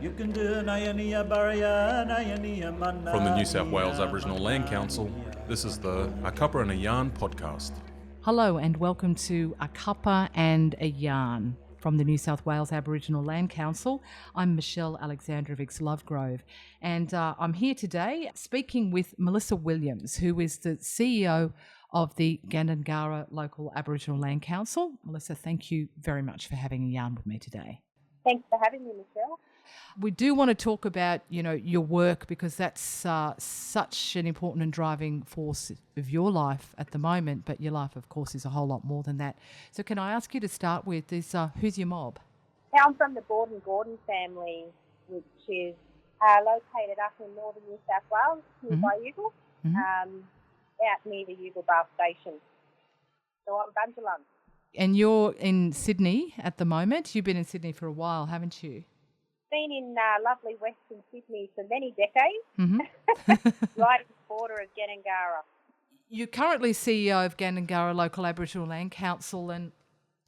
From the New South Wales Aboriginal Land Council, this is the A Cuppa and a Yarn podcast. Hello and welcome to A Cuppa and a Yarn from the New South Wales Aboriginal Land Council. I'm Michelle Aleksandrovics-Lovegrove and I'm here today speaking with Melissa Williams, who is the CEO of the Gandangara Local Aboriginal Land Council. Melissa, thank you very much for having a yarn with me today. Thanks for having me, Michelle. We do want to talk about, your work because that's such an important and driving force of your life at the moment, but your life, of course, is a whole lot more than that. So can I ask you to start with this, who's your mob? I'm from the Gordon family, which is located up in northern New South Wales, nearby Youghal, out near the Youghal Bar Station. So I'm Bunjalung. And you're in Sydney at the moment. You've been in Sydney for a while, haven't you? Been in lovely Western Sydney for many decades, right at the border of Gandangara. You're currently CEO of Gandangara Local Aboriginal Land Council, and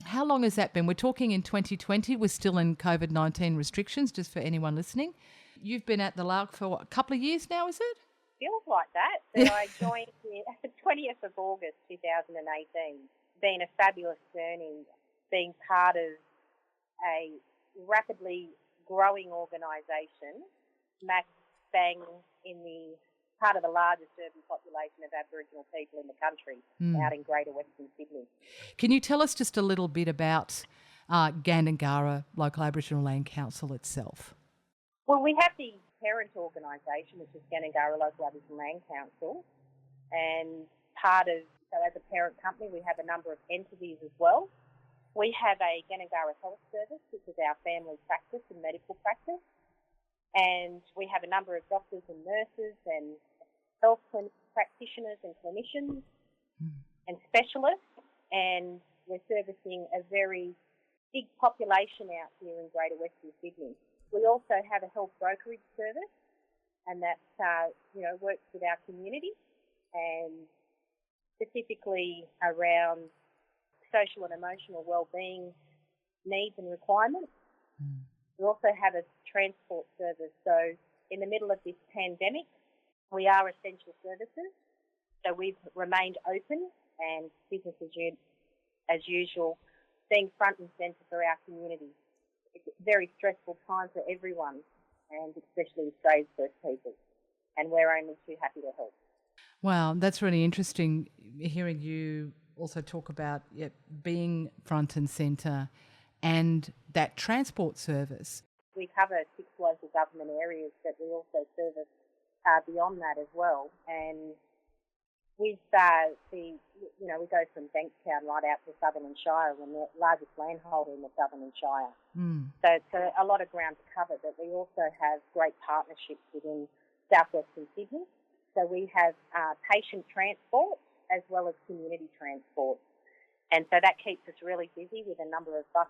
how long has that been? We're talking in 2020, we're still in COVID-19 restrictions, just for anyone listening. You've been at the LALC for a couple of years now, is it? Feels like that. So I joined the 20th of August 2018. Been a fabulous journey, being part of a rapidly growing organisation, smack bang in the part of the largest urban population of Aboriginal people in the country, out in Greater Western Sydney. Can you tell us just a little bit about Gandangara Local Aboriginal Land Council itself? Well, we have the parent organisation, which is Gandangara Local Aboriginal Land Council, and so as a parent company, we have a number of entities as well. We have a Gandangara Health Service, which is our family practice and medical practice. And we have a number of doctors and nurses and health practitioners and clinicians and specialists. And we're servicing a very big population out here in Greater Western Sydney. We also have a health brokerage service, and that works with our community and specifically around social and emotional well-being needs and requirements. We also have a transport service. So in the middle of this pandemic, we are essential services. So we've remained open and business as usual, being front and centre for our community. It's a very stressful time for everyone, and especially Australia's first people. And we're only too happy to help. Wow, that's really interesting hearing you also talk about being front and centre and that transport service. We cover 6 local government areas, but we also service beyond that as well. And with we go from Bankstown right out to Southern Shire, and we're the largest landholder in the Southern Shire. So it's a lot of ground to cover, but we also have great partnerships within southwestern Sydney. So we have patient transport as well as community transport. And so that keeps us really busy with a number of bus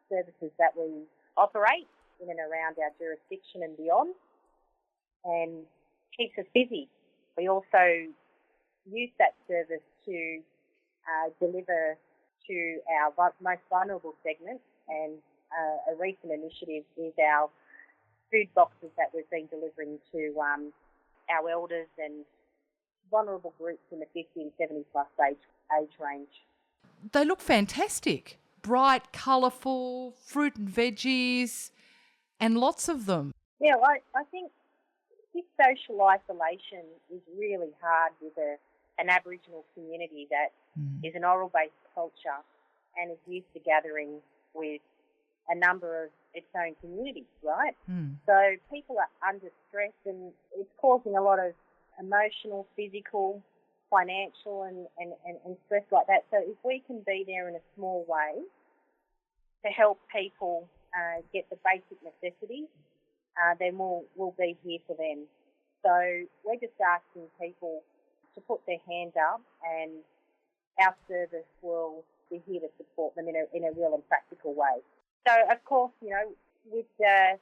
services that we operate in and around our jurisdiction and beyond, and keeps us busy. We also use that service to deliver to our most vulnerable segments, and a recent initiative is our food boxes that we've been delivering to our elders and vulnerable groups in the 50 and 70 plus age range. They look fantastic. Bright, colourful, fruit and veggies, and lots of them. Yeah, I think this social isolation is really hard with an Aboriginal community that is an oral-based culture and is used to gathering with a number of its own communities, right? So people are under stress, and it's causing a lot of emotional, physical, financial and stress like that. So if we can be there in a small way to help people get the basic necessities, then we'll be here for them. So we're just asking people to put their hand up, and our service will be here to support them in a real and practical way. So, of course, with the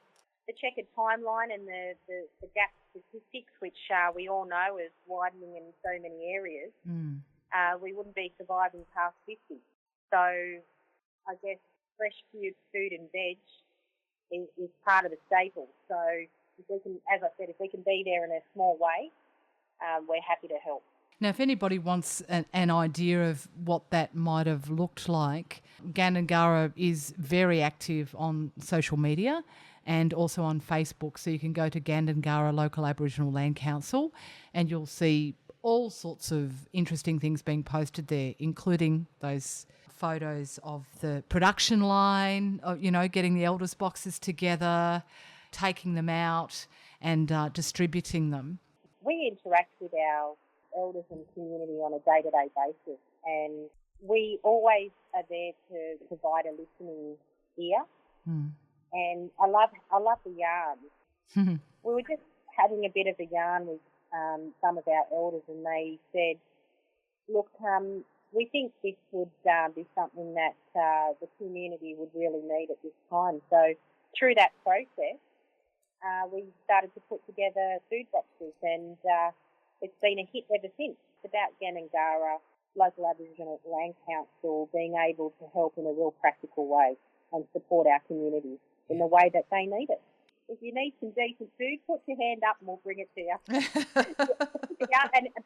checkered timeline and the gap statistics, which we all know is widening in so many areas, we wouldn't be surviving past 50. So I guess fresh food and veg is part of the staple. So if we can, as I said, if we can be there in a small way, we're happy to help. Now, if anybody wants an idea of what that might have looked like, Gandangara is very active on social media and also on Facebook. So you can go to Gandangara Local Aboriginal Land Council and you'll see all sorts of interesting things being posted there, including those photos of the production line, getting the elders boxes together, taking them out and distributing them. We interact with our elders and community on a day-to-day basis, and we always are there to provide a listening ear. And I love the yarns. We were just having a bit of a yarn with some of our elders, and they said, look, we think this would be something that the community would really need at this time. So through that process, we started to put together food boxes, and it's been a hit ever since. It's about Gandangara Local Aboriginal Land Council being able to help in a real practical way and support our community in the way that they need it. If you need some decent food, put your hand up and we'll bring it to you. But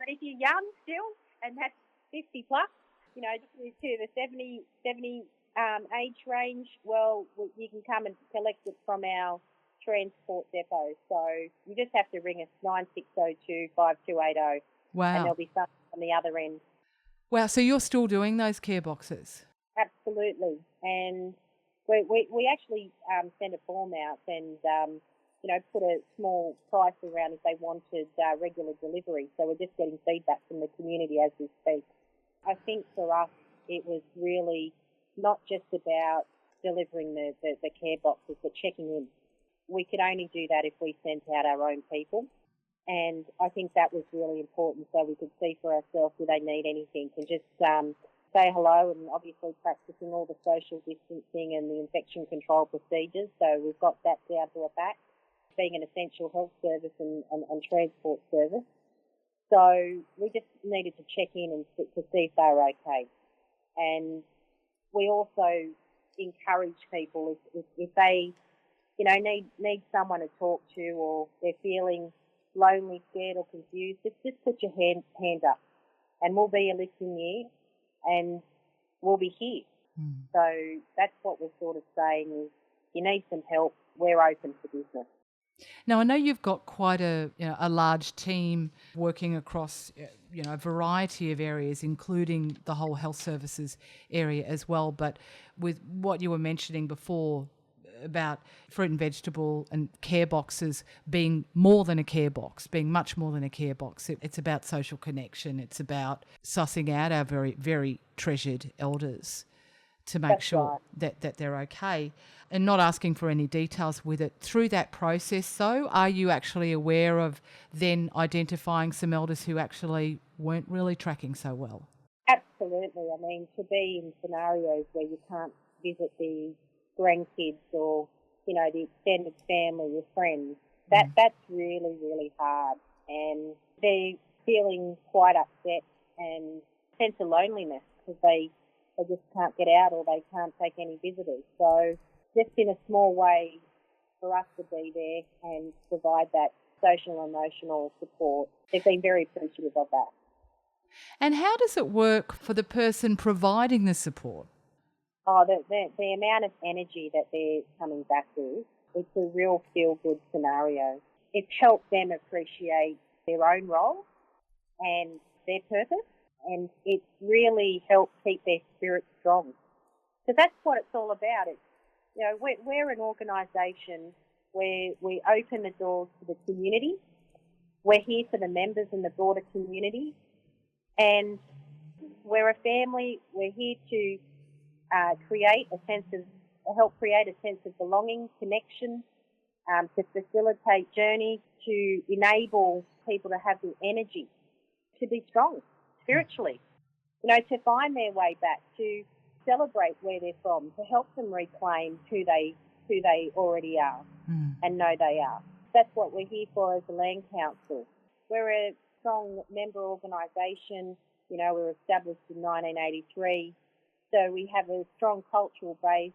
if you're young still and that's 50 plus, to the 70 age range, well, you can come and collect it from our transport depot. So you just have to ring us 9602 5280. Wow. And there'll be something on the other end. Wow, so you're still doing those care boxes? Absolutely. And we actually send a form out and, put a small price around if they wanted regular delivery. So we're just getting feedback from the community as we speak. I think for us it was really not just about delivering the care boxes, but checking in. We could only do that if we sent out our own people. And I think that was really important so we could see for ourselves if they need anything and just say hello, and obviously practicing all the social distancing and the infection control procedures. So we've got that down to a fact, being an essential health service and transport service. So we just needed to check in and to see if they were okay. And we also encourage people if they, need someone to talk to, or they're feeling lonely, scared or confused, just put your hand up and we'll be a listening ear and we'll be here. So that's what we're sort of saying is, you need some help, we're open for business. Now, I know you've got quite a large team working across a variety of areas, including the whole health services area as well. But with what you were mentioning before about fruit and vegetable and care boxes being more than a care box, being much more than a care box, it's about social connection. It's about sussing out our very, very treasured elders to make That's sure right. that they're okay, and not asking for any details with it. Through that process, though, are you actually aware of then identifying some elders who actually weren't really tracking so well? Absolutely. I mean, to be in scenarios where you can't visit the grandkids or, the extended family, your friends, that's really, really hard. And they're feeling quite upset and a sense of loneliness because they just can't get out or they can't take any visitors. So just in a small way for us to be there and provide that social and emotional support, they've been very appreciative of that. And how does it work for the person providing the support? Oh, the amount of energy that they're coming back with, it's a real feel-good scenario. It's helped them appreciate their own role and their purpose, and it's really helped keep their spirits strong. So that's what it's all about. It's, we're an organisation where we open the doors to the community. We're here for the members in the broader community, and we're a family. We're here to help create a sense of belonging, connection, to facilitate journeys, to enable people to have the energy to be strong spiritually, to find their way back, to celebrate where they're from, to help them reclaim who they already are and know they are. That's what we're here for as a land council. We're a strong member organisation. We were established in 1983. So we have a strong cultural base.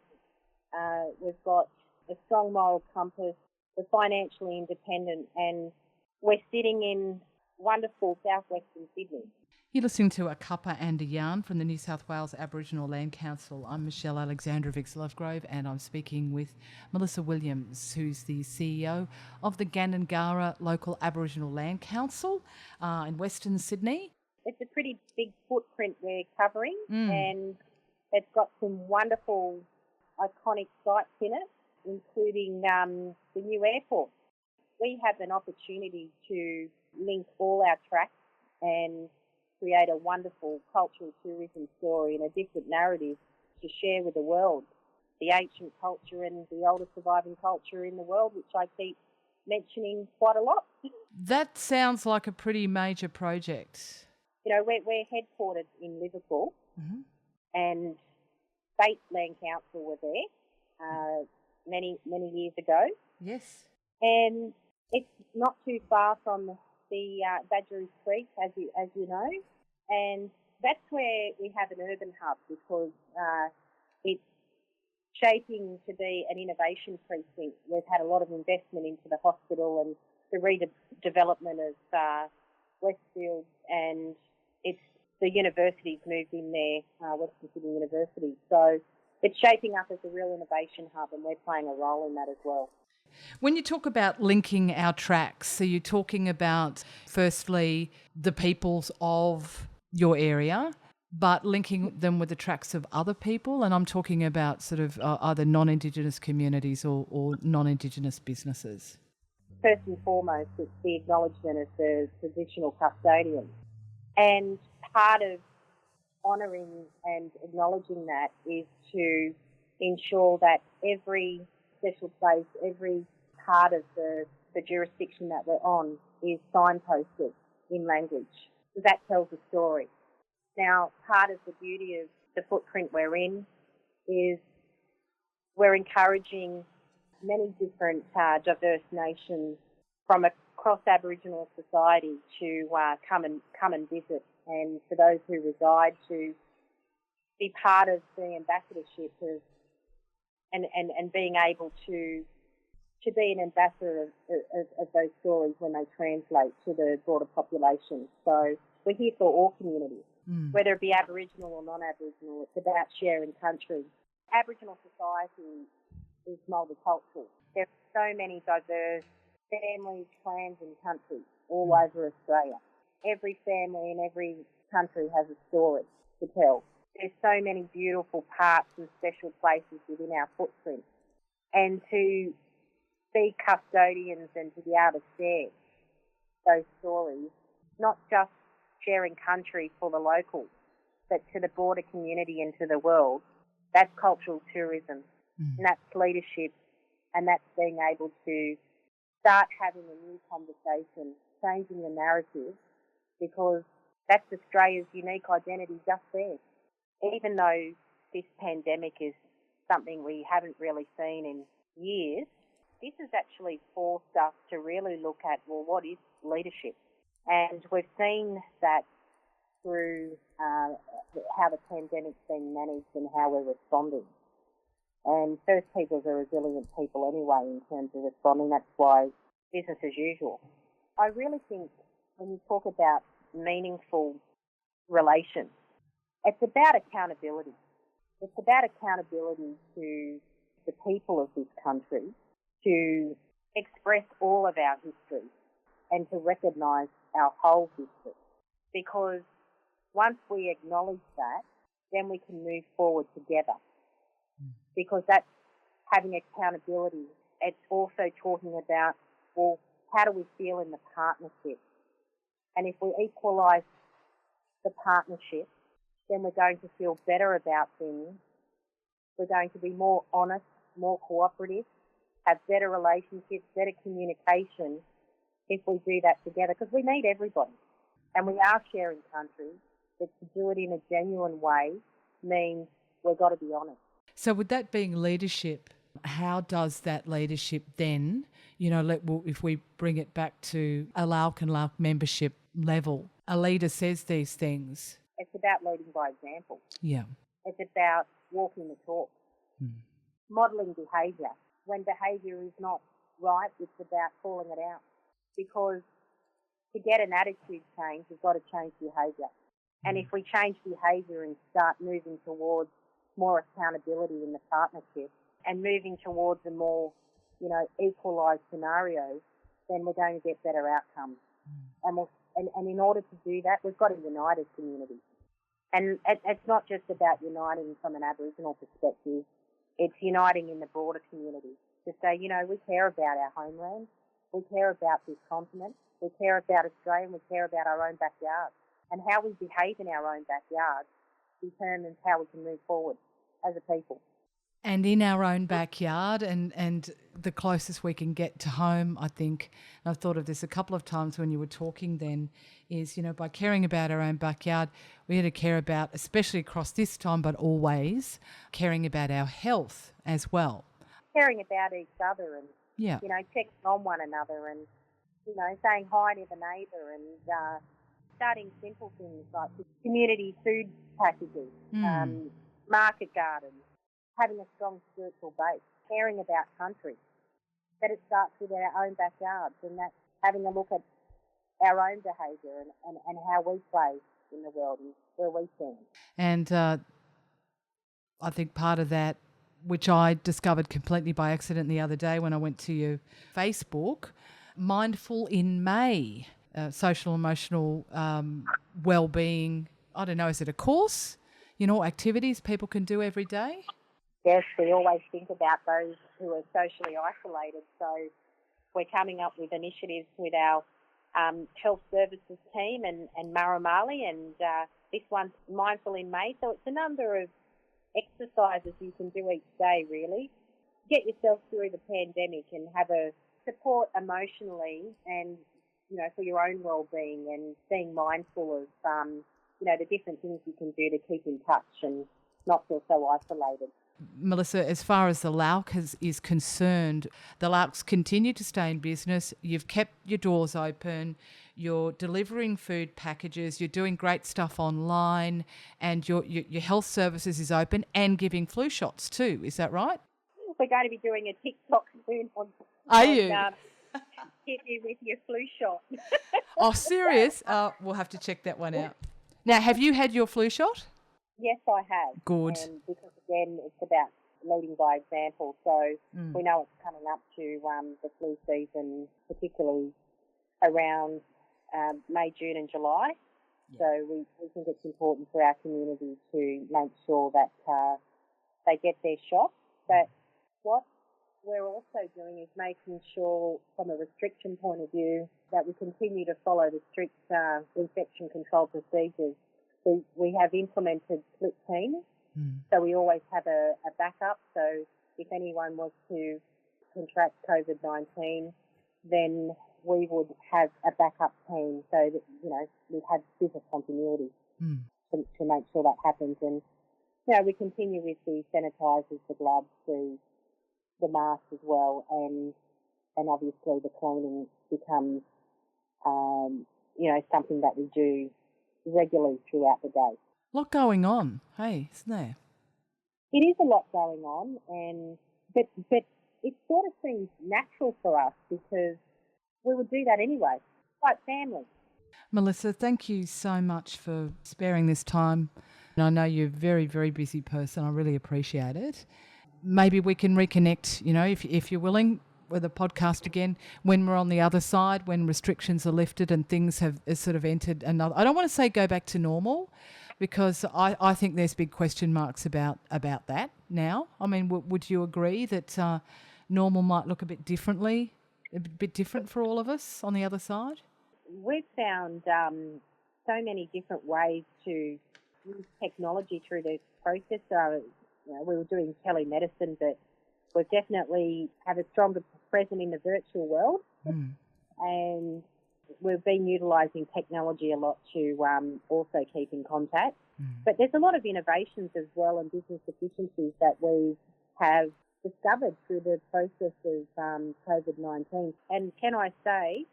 We've got a strong moral compass, we're financially independent, and we're sitting in wonderful southwestern Sydney. You're listening to A Cuppa and a Yarn from the New South Wales Aboriginal Land Council. I'm Michelle Aleksandrovics-Lovegrove, and I'm speaking with Melissa Williams, who's the CEO of the Gandangara Local Aboriginal Land Council in Western Sydney. It's a pretty big footprint we're covering, and it's got some wonderful iconic sites in it, including the new airport. We have an opportunity to link all our tracks and create a wonderful cultural tourism story and a different narrative to share with the world. The ancient culture and the oldest surviving culture in the world, which I keep mentioning quite a lot. That sounds like a pretty major project. You know, we're headquartered in Liverpool, and State Land Council were there many years ago. Yes. And it's not too far from the Badgerys Creek, as you know, and that's where we have an urban hub, because it's shaping to be an innovation precinct. We've had a lot of investment into the hospital and the redevelopment of Westfield, and the university's moved in there, Western Sydney University. So it's shaping up as a real innovation hub, and we're playing a role in that as well. When you talk about linking our tracks, so you're talking about, firstly, the peoples of your area, but linking them with the tracks of other people, and I'm talking about sort of either non-Indigenous communities or non-Indigenous businesses. First and foremost, it's the acknowledgement of the traditional custodians. And part of honouring and acknowledging that is to ensure that every special place, every part of the jurisdiction that we're on is signposted in language. That tells a story. Now, part of the beauty of the footprint we're in is we're encouraging many different diverse nations from across Aboriginal society to come and visit, and for those who reside to be part of the ambassadorship of and being able to be an ambassador of those stories when they translate to the broader population. So we're here for all communities, whether it be Aboriginal or non-Aboriginal. It's about sharing country. Aboriginal society is multicultural. There are so many diverse families, clans and countries all over Australia. Every family in every country has a story to tell. There's so many beautiful parts and special places within our footprint. And to be custodians and to be able to share those stories, not just sharing country for the locals, but to the broader community and to the world, that's cultural tourism. And that's leadership, and that's being able to start having a new conversation, changing the narrative, because that's Australia's unique identity just there. Even though this pandemic is something we haven't really seen in years, this has actually forced us to really look at, well, what is leadership? And we've seen that through how the pandemic's been managed and how we're responding. And First Peoples are resilient people anyway in terms of responding. That's why business as usual. I really think when you talk about meaningful relations, it's about accountability. It's about accountability to the people of this country to express all of our history and to recognise our whole history. Because once we acknowledge that, then we can move forward together. Because that's having accountability. It's also talking about, well, how do we feel in the partnership? And if we equalise the partnership, then we're going to feel better about things. We're going to be more honest, more cooperative, have better relationships, better communication if we do that together, because we need everybody. And we are sharing country, but to do it in a genuine way means we've got to be honest. So with that being leadership, how does that leadership then, if we bring it back to a LALC and LALC membership level, a leader says these things? It's about leading by example. Yeah. It's about walking the talk, modelling behaviour. when behaviour is not right, it's about calling it out. Because to get an attitude change, we've got to change behaviour. And if we change behaviour and start moving towards more accountability in the partnership and moving towards a more, equalised scenario, then we're going to get better outcomes. And in order to do that, we've got to unite as communities. And it's not just about uniting from an Aboriginal perspective, it's uniting in the broader community to say, we care about our homeland, we care about this continent, we care about Australia, and we care about our own backyard. And how we behave in our own backyard determines how we can move forward as a people. And in our own backyard and the closest we can get to home, I think, and I've thought of this a couple of times when you were talking then, is, by caring about our own backyard, we had to care about, especially across this time, but always, caring about our health as well. Caring about each other and, checking on one another and, saying hi to the neighbour and starting simple things like community food packages, market gardens, having a strong spiritual base, caring about country, that it starts with our own backyards and that's having a look at our own behaviour and how we play in the world and where we stand. And I think part of that, which I discovered completely by accident the other day when I went to your Facebook, Mindful in May, social emotional well-being, I don't know, is it a course? Activities people can do every day? Yes, we always think about those who are socially isolated. So we're coming up with initiatives with our health services team and Maramali, and this one's Mindful in May. So it's a number of exercises you can do each day, really. Get yourself through the pandemic and have a support emotionally and, for your own well-being and being mindful of, the different things you can do to keep in touch and not feel so isolated. Melissa, as far as the LALC is concerned, the LALCs continue to stay in business. You've kept your doors open. You're delivering food packages. You're doing great stuff online, and your health services is open and giving flu shots too. Is that right? We're going to be doing a TikTok soon on. Are you? Hit you with your flu shot. Oh, serious? We'll have to check that one out. Now, have you had your flu shot? Yes, I have. Good. And because, again, it's about leading by example. So we know it's coming up to the flu season, particularly around May, June and July. Yeah. So we think it's important for our community to make sure that they get their shot. But what we're also doing is making sure, from a restriction point of view, that we continue to follow the strict infection control procedures. We have implemented split teams, so we always have a backup. So if anyone was to contract COVID-19, then we would have a backup team so that, we'd have business continuity to make sure that happens. And, we continue with the sanitisers, the gloves, the masks as well, and obviously the cleaning becomes, something that we do regularly throughout the day. A lot going on, hey, isn't there? It is a lot going on, but it sort of seems natural for us because we would do that anyway, like family. Melissa, thank you so much for sparing this time. I know you're a very, very busy person. I really appreciate it. Maybe we can reconnect, if you're willing, with a podcast again when we're on the other side, when restrictions are lifted and things have sort of entered another. I don't want to say go back to normal, because I think there's big question marks about that now. I mean, would you agree that normal might look a bit different for all of us on the other side? We've found so many different ways to use technology through this process. We were doing telemedicine, but we definitely have a stronger presence in the virtual world. And we've been utilising technology a lot to also keep in contact. But there's a lot of innovations as well and business efficiencies that we have discovered through the process of COVID-19. And can I say,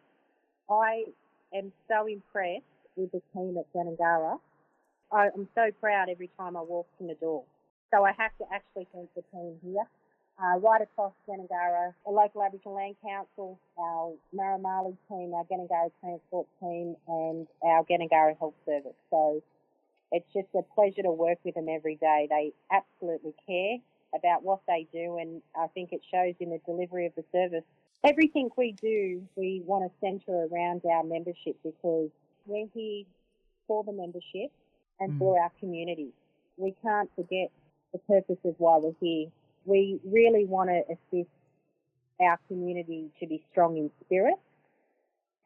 I am so impressed with the team at Gandangara. I'm so proud every time I walk in the door. So I have to actually thank the team here right across Gandangara, a local Aboriginal Land Council, our Maramali team, our Gandangara Transport team, and our Gandangara Health Service. So it's just a pleasure to work with them every day. They absolutely care about what they do, and I think it shows in the delivery of the service. Everything we do, we want to centre around our membership because we're here for the membership and for our community. We can't forget the purpose of why we're here. We really want to assist our community to be strong in spirit,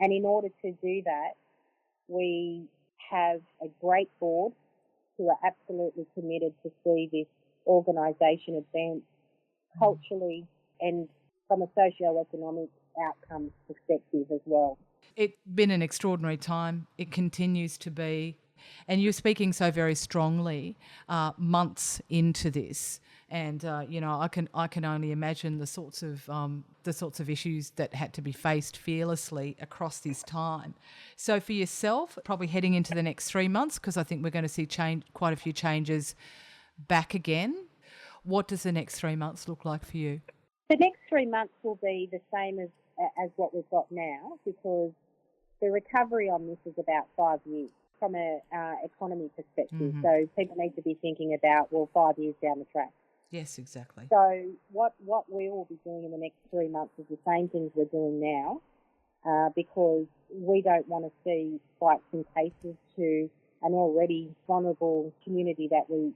and in order to do that, we have a great board who are absolutely committed to see this organisation advance culturally and from a socio-economic outcomes perspective as well. It's been an extraordinary time. It continues to be. And you're speaking so very strongly months into this. And, I can only imagine the sorts of issues that had to be faced fearlessly across this time. So for yourself, probably heading into the next 3 months, because I think we're going to see quite a few changes back again. What does the next 3 months look like for you? The next 3 months will be the same as what we've got now, because the recovery on this is about 5 years from an economy perspective. So people need to be thinking about, 5 years down the track. Yes, exactly. So what we will be doing in the next 3 months is the same things we're doing now, because we don't want to see spikes in cases to an already vulnerable community that we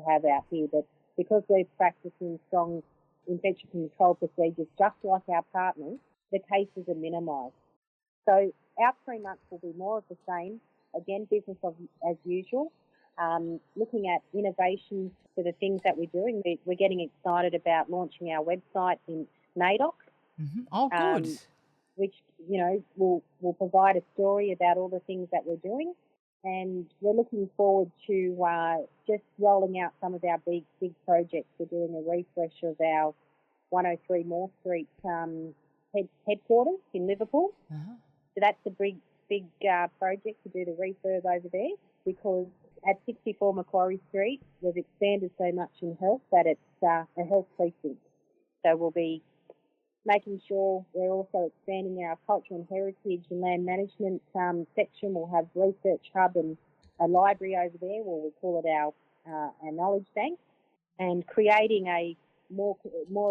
have out here. But because we're practicing strong infection control procedures, just like our partners, the cases are minimised. So our 3 months will be more of the same. Again, business as usual. Looking at innovations for the things that we're doing. We're getting excited about launching our website in NAIDOC. Oh, good. Which, will provide a story about all the things that we're doing. And we're looking forward to just rolling out some of our big projects. We're doing a refresh of our 103 Moore Street headquarters in Liverpool. So that's a big project to do the refurb over there, because at 64 Macquarie Street, we've expanded so much in health that it's a health precinct. So we'll be making sure we're also expanding our culture and heritage and land management section. We'll have research hub and a library over there, where we call it our knowledge bank, and creating a more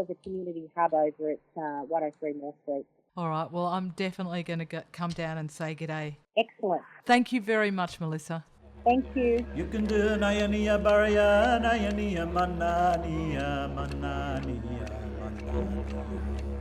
of a community hub over at 103 Moore Street. All right. Well, I'm definitely going to come down and say g'day. Excellent. Thank you very much, Melissa. Thank you. You can do Nayania Baraya, Nayania Manania, Manania, Manania.